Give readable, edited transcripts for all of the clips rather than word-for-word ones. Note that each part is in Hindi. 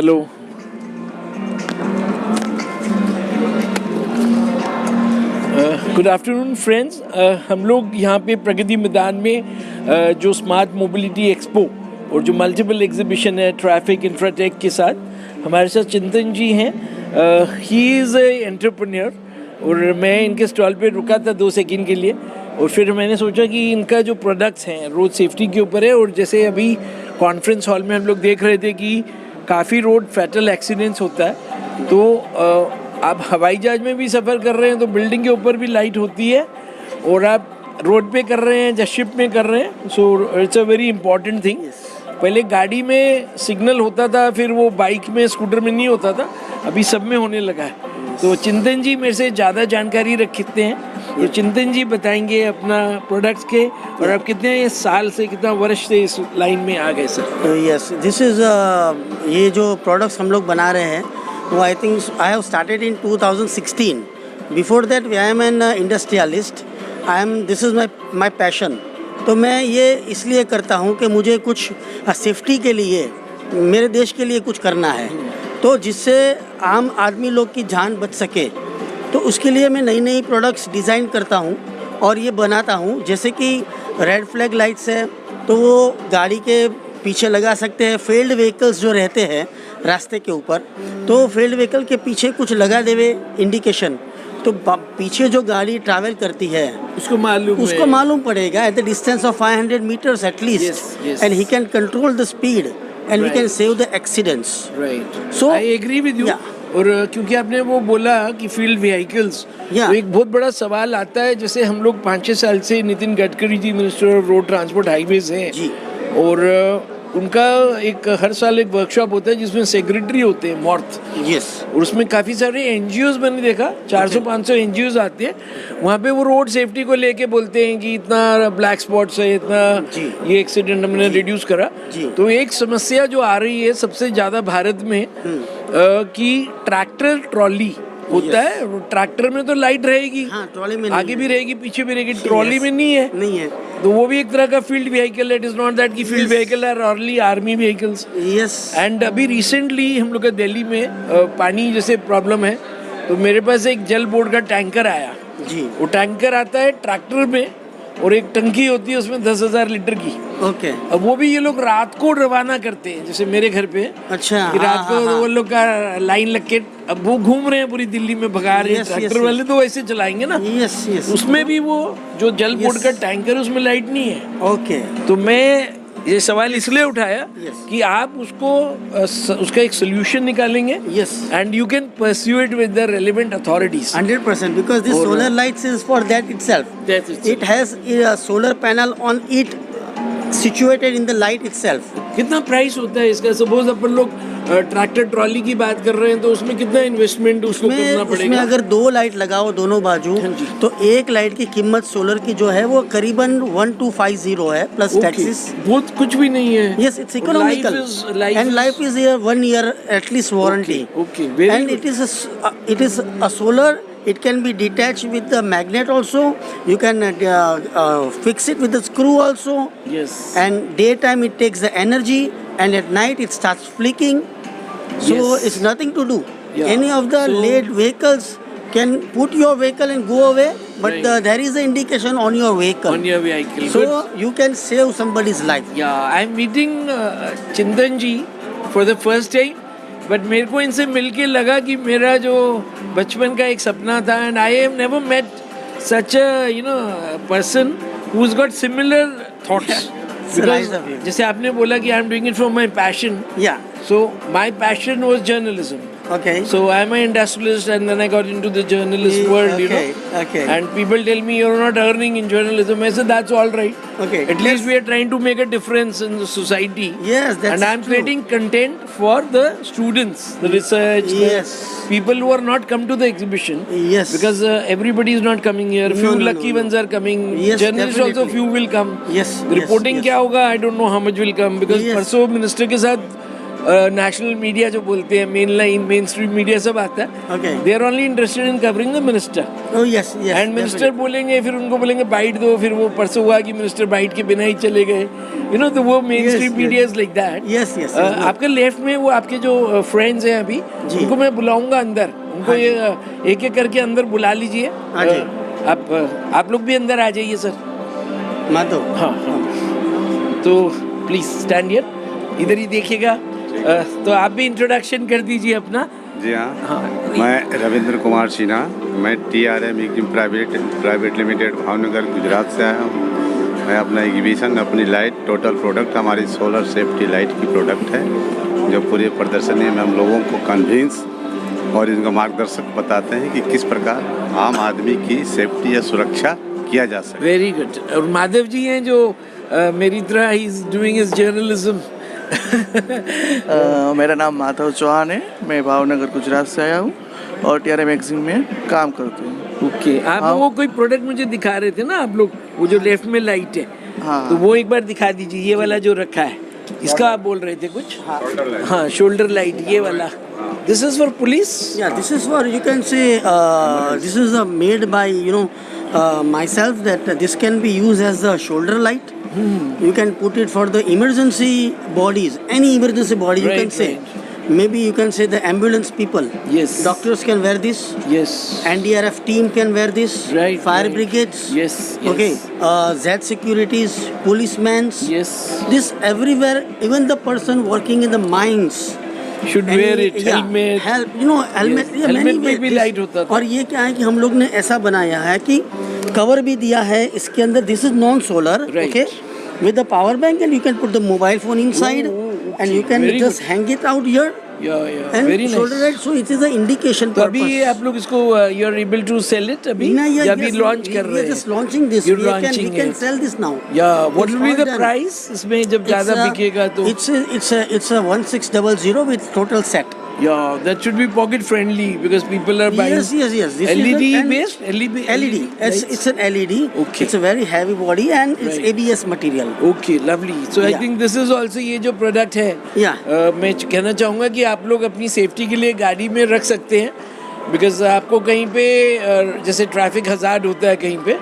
हेलो। Good afternoon friends. हम लोग यहाँ पे प्रगति मैदान में जो स्मार्ट मोबिलिटी एक्सपो और जो मल्टीपल एग्जीबिशन है ट्रैफिक इंफ्राटेक के साथ, हमारे साथ चिंतन जी हैं। ही इज़ ए एंटरप्रेन्योर और मैं इनके स्टॉल पे रुका था 2 सेकंड के लिए और फिर मैंने सोचा कि इनका जो प्रोडक्ट्स हैं रोड सेफ्टी के ऊपर है। और जैसे अभी कॉन्फ्रेंस हॉल में हम लोग देख रहे थे कि काफ़ी रोड फैटल एक्सीडेंट्स होता है, तो आप हवाई जहाज में भी सफ़र कर रहे हैं तो बिल्डिंग के ऊपर भी लाइट होती है और आप रोड पे कर रहे हैं या शिप में कर रहे हैं, so it's a very important thing. पहले गाड़ी में सिग्नल होता था, फिर वो बाइक में स्कूटर में नहीं होता था, अभी सब में होने लगा है। तो चिंतन जी मेरे से ज़्यादा जानकारी रखते हैं, तो चिंतन जी बताएंगे अपना प्रोडक्ट्स के और आप कितने साल से, कितना वर्ष से इस लाइन में आ गए सर? यस, दिस इज़ ये जो प्रोडक्ट्स हम लोग बना रहे हैं वो I think I have started in 2016. Before that I am N industrialist. This is my passion. तो मैं ये इसलिए करता हूँ कि मुझे कुछ सेफ्टी के लिए, मेरे देश के लिए कुछ करना है, तो जिससे आम आदमी लोग की जान बच सके, तो उसके लिए मैं नई नई प्रोडक्ट्स डिज़ाइन करता हूँ और ये बनाता हूँ। जैसे कि रेड फ्लैग लाइट्स है तो वो गाड़ी के पीछे लगा सकते हैं। फील्ड व्हीकल्स जो रहते हैं रास्ते के ऊपर, तो फील्ड व्हीकल के पीछे कुछ लगा देवे इंडिकेशन, तो पीछे जो गाड़ी ट्रैवल करती है उसको मालूम पड़ेगा at the distance of 500 meters at least, and he can control the speed and we can save the accidents. Right, so I agree with you. और क्योंकि आपने वो बोला कि फील्ड व्हीकल्स, तो एक बहुत बड़ा सवाल आता है। जैसे हम लोग 5-6 साल से Nitin Gadkari ji minister of road transport highways हैं जी, और उनका एक हर साल एक वर्कशॉप होता है जिसमें सेक्रेटरी होते हैं मॉर्थ. यस, और उसमें काफ़ी सारे एनजीओज मैंने देखा, 400-500 एनजीओज आते हैं वहाँ पे। वो रोड सेफ्टी को लेके बोलते हैं कि इतना ब्लैक स्पॉट्स है, इतना ये एक्सीडेंट हमने रिड्यूस करा. तो एक समस्या जो आ रही है सबसे ज़्यादा भारत में कि ट्रैक्टर ट्रॉली होता है. ट्रैक्टर में तो लाइट रहेगी, हाँ, ट्रॉली में आगे भी रहेगी पीछे भी रहेगी, ट्रॉली में नहीं है. तो वो भी एक तरह का फील्ड व्हीकल है. इट इज नॉट दैट कि field vehicle are only army vehicles. Yes. And अभी रिसेंटली हम लोग का दिल्ली में पानी जैसे प्रॉब्लम है, तो मेरे पास एक जल बोर्ड का टैंकर आया जी. वो टैंकर आता है ट्रैक्टर में और एक टंकी होती है उसमें 10,000 लीटर की. ओके. अब वो भी ये लोग रात को रवाना करते हैं, जैसे मेरे घर पे. अच्छा. कि रात को वो लोग का लाइन लग के अब वो घूम रहे हैं पूरी दिल्ली में, भगा रहे हैं. ट्रैक्टर वाले तो वैसे चलाएंगे ना. यस. उसमें भी वो जो जल बोर्ड का टैंकर है उसमें लाइट नहीं है. ओके. तो मैं ये सवाल इसलिए उठाया कि आप उसको उसका एक सोल्यूशन निकालेंगे. Yes. And you can pursue it with the relevant authorities. 100%, because this solar lights is for that itself. It has a solar panel on it situated in the light itself. कितना प्राइस होता है इसका? सपोज अपन लोग ट्रैक्टर ट्रॉली की बात कर रहे हैं तो उसमें कितना इन्वेस्टमेंट उसको करना पड़ेगा? उसमें अगर 2 लाइट लगाओ दोनों बाजू, तो एक लाइट की कीमत सोलर की जो है वो करीबन 1250 है प्लस टैक्सेस. बहुत कुछ भी नहीं है. Yes, it's economical. And life is a 1 year at least warranty. Okay, very and good. it is a solar. It can be detached with the magnet also. You can fix it with the screw also. Yes. And daytime it takes the energy, and at night it starts flicking. So it's nothing to do. Yeah. Any of the late vehicles can put your vehicle and go away, but there is an indication on your vehicle. On your vehicle. So Good. you can save somebody's life. Yeah, I'm meeting चिंतन जी for the first time. But मेरे को इनसे मिलके लगा कि मेरा जो बचपन का एक सपना था, and I have never met such a person who has got similar thoughts. जैसे आपने बोला कि I am doing it for my passion. Yeah. So my passion was journalism. Okay. So I'm an industrialist and then I got into the journalist world, you know. Okay. And people tell me you're not earning in journalism. I said that's all right. Okay. At least we are trying to make a difference in the society. Yes, that's And I'm true. creating content for the students, the research, Yes. the people who are not come to the exhibition. Yes. Because everybody is not coming here. Few lucky ones are coming. Yes, Journalists also definitely. few will come. Yes. Reporting क्या होगा? I don't know how much will come because Yes. परसों मिनिस्टर के साथ नेशनल मीडिया जो बोलते हैं, main line, main stream media सब आता है, Okay. They are only interested in covering the minister. Oh yes, yes. And minister बोलेंगे, फिर उनको बोलेंगे बाइट दो, फिर वो परसों हुआ कि मिनिस्टर बाइट के बिना ही चले गए. यू नो, तो वो main Yes, stream yes. Media is like that. Yes, yes. आपके लेफ्ट में वो आपके जो फ्रेंड्स हैं अभी, जी. उनको मैं बुलाऊंगा अंदर. उनको हाँ जी. ये एक एक करके अंदर बुला लीजिए. हाँ जी. आप लोग भी अंदर आ जाइए सर. माधव. हाँ हाँ. तो प्लीज स्टैंड हियर, इधर ही देखिएगा. तो आप भी इंट्रोडक्शन कर दीजिए अपना. जी हाँ. हाँ. मैं रविंद्र कुमार सिन्हा, मैं TRM EXIM private limited Bhavnagar Gujarat से आया हूँ. मैं अपना एग्जीबिशन, अपनी लाइट, टोटल प्रोडक्ट हमारी सोलर सेफ्टी लाइट की प्रोडक्ट है, जो पूरे प्रदर्शनी में हम लोगों को कन्विंस और इनका मार्गदर्शक बताते हैं कि किस प्रकार आम आदमी की सेफ्टी या सुरक्षा किया जा सके. Very good. और माधव जी हैं जो मेरी तरह he is doing his journalism. मेरा नाम माधव चौहान है, मैं भावनगर गुजरात से आया हूँ और TRM मैगजीन में काम करता हूँ. ओके. आप हाँ. वो कोई प्रोडक्ट मुझे दिखा रहे थे ना आप लोग, वो जो लेफ्ट में लाइट है, हाँ. तो वो एक बार दिखा दीजिए. ये वाला जो रखा है, इसका आप बोल रहे थे कुछ. हाँ, शोल्डर लाइट, ये वाला. This is for police. Yeah, this is for, you can say, this is made by, myself, that this can be used as a shoulder light. You can put it for the emergency bodies, any emergency body, you Right, can say. right. Maybe you can say the ambulance people. Yes. Doctors can wear this. Yes. NDRF team can wear this. Right, Fire right. brigades. Yes, yes. Okay. Z securities, policemen. Yes. This everywhere, even the person working in the mines. Should wear it. Helmet. Helmet. Yes. Helmet में भी light होता था. और ये क्या है कि हम लोग ने ऐसा बनाया है कि कवर भी दिया है इसके अंदर. This is non solar. Right. Okay. With the power bank, and you can put the mobile phone inside, and you can Very just hang it out here. Yeah. And Very shoulder nice. light, so it is an indication तो अभी purpose. ये आप लोग इसको you are able to sell it अभी, या अभी लॉन्च कर रहे Just हैं? launching this. You're We launching can it. sell this now. या what It's will be all the done. Price इसमें जब ज्यादा बिकेगा तो? It's a 1600 with total set. या that should be pocket friendly because people are buying. Yes. This LED is an- based? LED. It's an LED. Okay. It's a very heavy body and it's Right. ABS material. Okay, lovely. So I Yeah. Think this is also, ये जो प्रोडक्ट है, Yeah. मैं कहना चाहूँगा कि आप लोग अपनी सेफ्टी के लिए गाड़ी में रख सकते हैं. बिकॉज आपको कहीं पे जैसे ट्रैफिक हजार्ड होता है कहीं पे,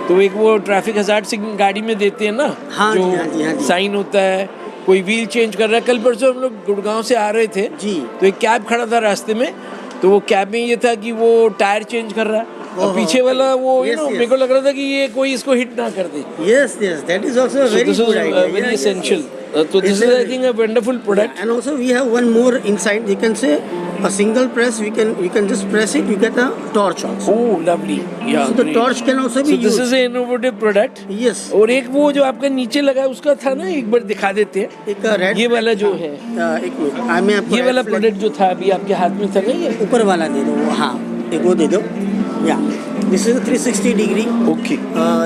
तो एक वो ट्रैफिक हजार्ड से गाड़ी में देते हैं ना, हाँ जी, जो हाँ जी, हाँ जी. साइन होता है, कोई व्हील चेंज कर रहा है. कल परसों हम लोग गुड़गांव से आ रहे थे जी. तो एक कैब खड़ा था रास्ते में, तो वो कैब में ये था कि वो टायर चेंज कर रहा है, और ओहो. पीछे वाला वो Yes, yes. मेरे को लग रहा था कि ये कोई इसको हिट ना कर दे. Yes. That is also a So very this is good idea. very Yeah, essential. yes. So this It's is, a- I think, a wonderful product. And also we have one more inside. You can say a single press. You can just press it. You get a torch also. Oh, lovely. Yeah. So the great. torch can also be So this used. is an innovative product. Yes. और एक वो जो आपका नीचे लगा है उसका था ना, एक बार दिखा देते हैं. एक रेड. ये वाला जो है, एक मिनट. मैं आपको ये red वाला flag- प्रोडक्ट जो था अभी आपके हाथ में था ना, ये. ऊपर वाला दे दो. हाँ, एक वो दे दो. Yeah. This is a 360 degree. Okay.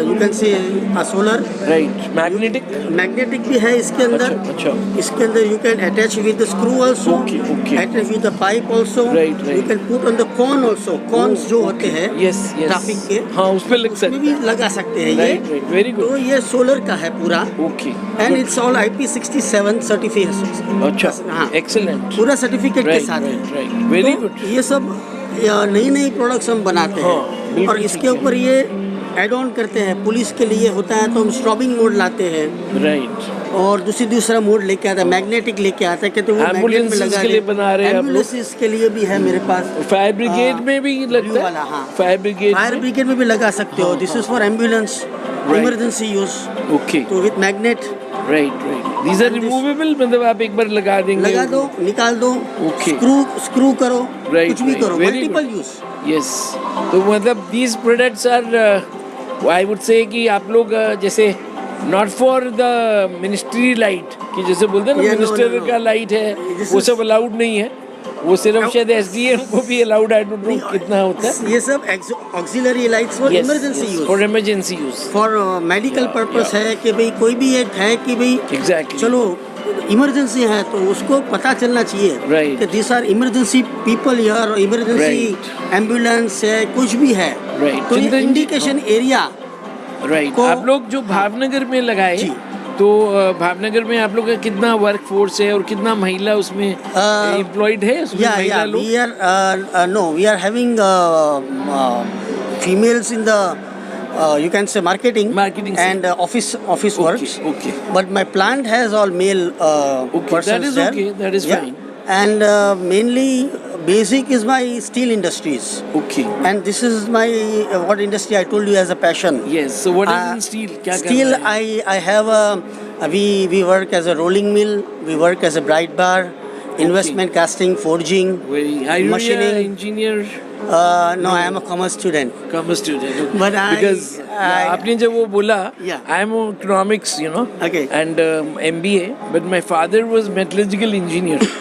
You can say a solar. Right. Magnetic. Magnetic भी है इसके अंदर. अच्छा. इसके अंदर you can attach with the screw also. Okay. Attach with the pipe also. Right. You can put on the cone also. Cones जो होते हैं. Yes. ट्रैफिक के. हाँ, उस पे लग उसमें सकते भी हैं. लगा सकते हैं ये. Right. Very तो good. ये सोलर का है पूरा. Okay. And it's all IP67 certification. अच्छा. हाँ. Excellent. पूरा सर्टिफिकेट के Right. साथ है. Right. Very तो good. ये सब नई प्रोडक्ट्स हम बनाते हाँ, हैं, बिल्कुल और इसके ठीक है. ऊपर ये एड ऑन करते हैं. पुलिस के लिए होता है तो हम स्ट्रॉबिंग मोड लाते हैं, Right. और दूसरा मोड लेके आता है, मैग्नेटिक लेके आता है, कहते हैं वो मैग्नेट में Ambulances लगा के लिए बना रहे हैं आप लोग? एम्बुलेंस के लिए भी है मेरे पास. फायर ब्रिगेड में भी blue लगता वाला, है. हाँ. Fire brigade. फायर ब्रिगेड में भी लगा सकते हो. This is for ambulance, emergency use. Okay. तो with magnet right. These are removable, मतलब आप एक बार लगा देंगे. लगा दो, निकाल दो. Okay. स्क्रू करो. Right, कुछ भी right. करो. Very multiple good. Use. Yes. तो मतलब these products are, I would say कि आप लोग जैसे not for the ministry light, कि जैसे बोलते हैं ना Yeah, no, मिनिस्टर no. का लाइट है, This वो is- सब अलाउड नहीं है. वो सिर्फ शायद SDM को भी अलाउड, आई डोंट नो कितना होता है. ये सब auxiliary lights for emergency use. For emergency use. For medical purpose है कि भाई कोई भी एक है कि भाई एग्जैक्टली. चलो इमरजेंसी है तो उसको पता चलना चाहिए Right. कि this are emergency people here, emergency ambulance है, कुछ भी है. Right. तो ये चिंतन जी, इंडिकेशन एरिया. राइट. को- आप लोग जो भावनगर में लगाए, जी. तो भावनगर में आप लोग का कितना वर्क फोर्स है और कितना महिला उसमें एम्प्लॉयड है उसमें Yeah, महिला yeah. लोग? We are no, we are having females in the you can say marketing, Marketing and office works. Okay. But my plant has all male persons that is there. okay, that is Yeah. fine. And mainly basic is my steel industries. Okay. And this is my what industry I told you as a passion. Yes. So what is Uh, in steel? क्या Steel, करना है? I have we work as a rolling mill, we work as a bright bar, investment casting, forging, Are you machining. an engineer? No, I am a commerce student. Commerce student. But Because आपने जब वो बोला, Yeah. I am economics, Okay. and MBA, but my father was metallurgical engineer.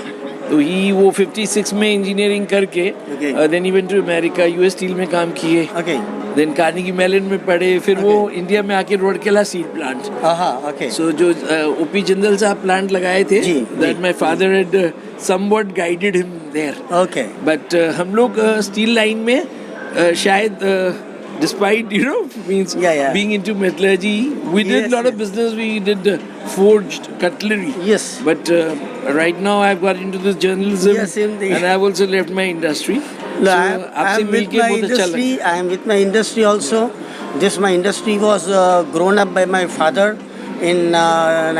तो ही वो 56 में इंजीनियरिंग करके Okay. then he went to America, US steel में काम किए, Okay. then कार्नेगी मेलन में पढ़े, फिर वो इंडिया में आके Rourkela steel plant, Okay. so जो ओपी जिंदल साहब प्लांट लगाए थे, जी, that जी, my father had somewhat guided him there. Okay. But हम लोग स्टील लाइन में शायद despite means Yeah. being into metallurgy, we did Yes, a lot of yes. business. We did forged cutlery. Yes. But right now I've got into this journalism, Yes, indeed. and I've also left my industry. No, so I आपसे am with मिलके my बहुत अच्छा industry. लगा. I am with my industry also. My industry was grown up by my father in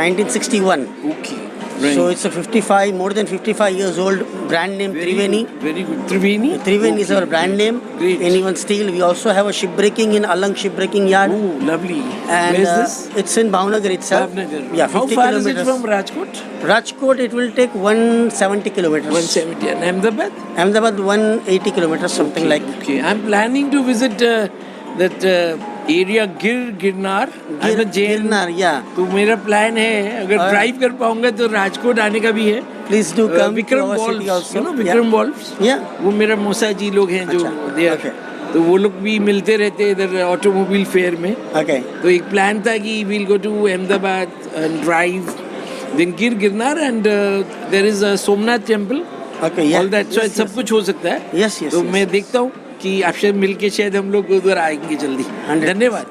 1961. Okay. Right. So it's a more than 55 years old brand name very Triveni. good, very good. Triveni. Triveni is Okay. our brand name. Great. And even steel, we also have a shipbreaking in Alang Shipbreaking Yard. Oh, lovely. And Where's this? it's in Bhavnagar itself. Bhavnagar. Yeah, 50 How far kilometers. is it from Rajkot? Rajkot, it will take 170 kilometers. 170. And Ahmedabad? Ahmedabad, 180 kilometers, something like. Okay, I'm planning to visit that area Girnar. I'm a Jain. Girnar, yeah. तो मेरा प्लान है अगर और- ड्राइव कर पाऊंगा तो राजकोट आने का भी है. Please do come to Vikram our city valves, also. Vikram Yeah. Valves, Yeah. वो मेरा मौसा जी लोग हैं जो अच्छा, they are. okay. तो वो लोग भी मिलते रहते हैं इधर ऑटोमोबाइल फेयर में. Okay. तो एक प्लान था कि we'll go to Ahmedabad and drive, then Girnar and there is a Somnath temple. Okay, yeah. All that, so Yes, सब yes. कुछ हो सकता है. Yes, yes, तो yes, मैं yes. देखता हूँ कि आपसे मिलके शायद हम लोग उधर आएंगे जल्दी. 100%. धन्यवाद.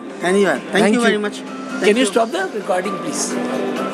Thank you very much. Can you stop the recording, please?